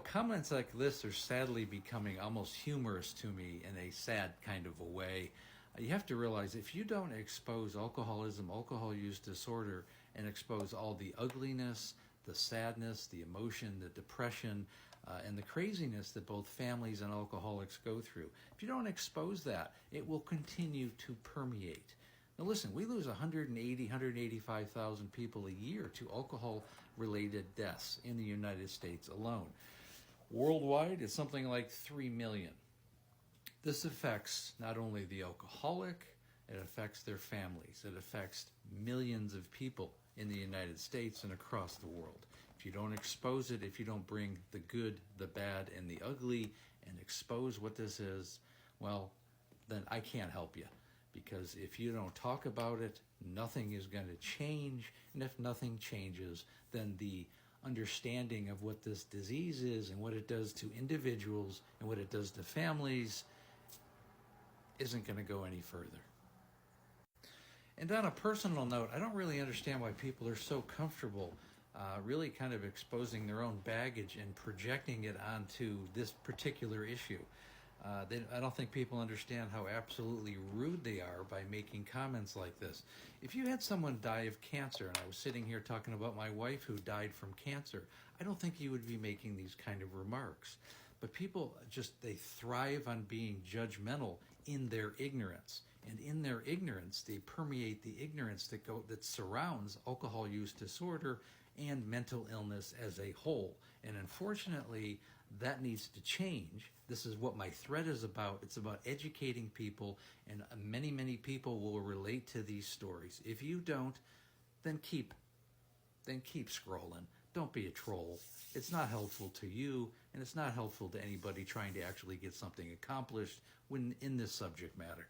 Comments like this are sadly becoming almost humorous to me in a sad kind of a way. You have to realize if you don't expose alcoholism, alcohol use disorder, and expose all the ugliness, the sadness, the emotion, the depression, and the craziness that both families and alcoholics go through, if you don't expose that, it will continue to permeate. Now listen, we lose 185,000 people a year to alcohol-related deaths in the United States alone. Worldwide, it's something like 3 million. This affects not only the alcoholic, it affects their families. It affects millions of people in the United States and across the world. If you don't expose it, if you don't bring the good, the bad, and the ugly and expose what this is, well, then I can't help you. Because if you don't talk about it, nothing is going to change. And if nothing changes, then the understanding of what this disease is and what it does to individuals and what it does to families isn't going to go any further. And on a personal note, I don't really understand why people are so comfortable really kind of exposing their own baggage and projecting it onto this particular issue. I don't think people understand how absolutely rude they are by making comments like this. If you had someone die of cancer, and I was sitting here talking about my wife who died from cancer, I don't think you would be making these kind of remarks. But people they thrive on being judgmental in their ignorance. And in their ignorance, they permeate the ignorance that surrounds alcohol use disorder and mental illness as a whole. And unfortunately, that needs to change. This is what my thread is about. It's about educating people, and many, many people will relate to these stories. If you don't, then keep scrolling. Don't be a troll. It's not helpful to you, and it's not helpful to anybody trying to actually get something accomplished when in this subject matter.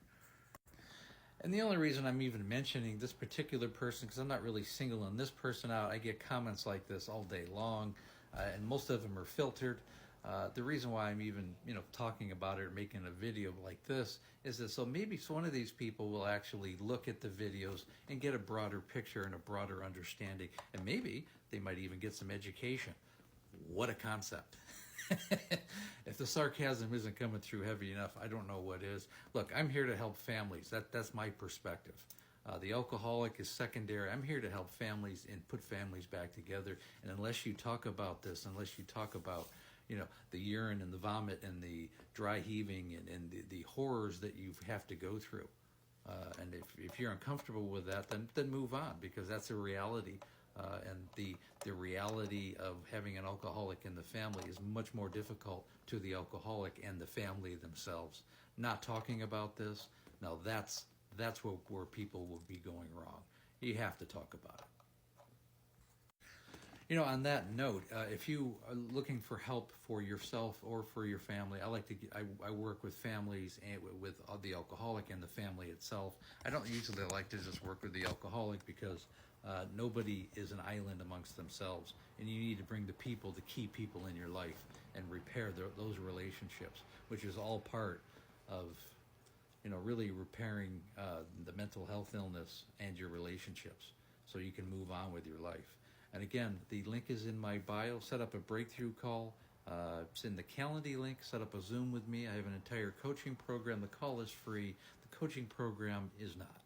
And the only reason I'm even mentioning this particular person, because I'm not really singling this person out, I get comments like this all day long, and most of them are filtered. The reason why I'm even, talking about it or making a video like this is that so one of these people will actually look at the videos and get a broader picture and a broader understanding, and maybe they might even get some education. What a concept. If the sarcasm isn't coming through heavy enough, I don't know what is. Look, I'm here to help families. That's my perspective. The alcoholic is secondary. I'm here to help families and put families back together. And unless you talk about this, unless you talk about the urine and the vomit and the dry heaving and the horrors that you have to go through, and if you're uncomfortable with that, then move on, because that's a reality. And the reality of having an alcoholic in the family is much more difficult to the alcoholic and the family themselves. Not talking about this, now that's where people will be going wrong. You have to talk about it. On that note, if you are looking for help for yourself or for your family, I work with families and with the alcoholic and the family itself. I don't usually like to just work with the alcoholic because nobody is an island amongst themselves, and you need to bring the key people in your life and repair those relationships, which is all part of really repairing the mental health illness and your relationships so you can move on with your life. And again, the link is in my bio. Set up a breakthrough call. It's in the Calendly link. Set up a Zoom with me. I have an entire coaching program. The call is free. The coaching program is not.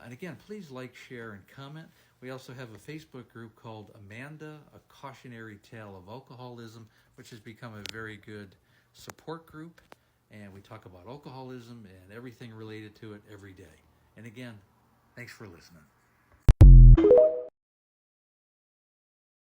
And again, please like, share, and comment. We also have a Facebook group called Amanda, A Cautionary Tale of Alcoholism, which has become a very good support group. And we talk about alcoholism and everything related to it every day. And again, thanks for listening.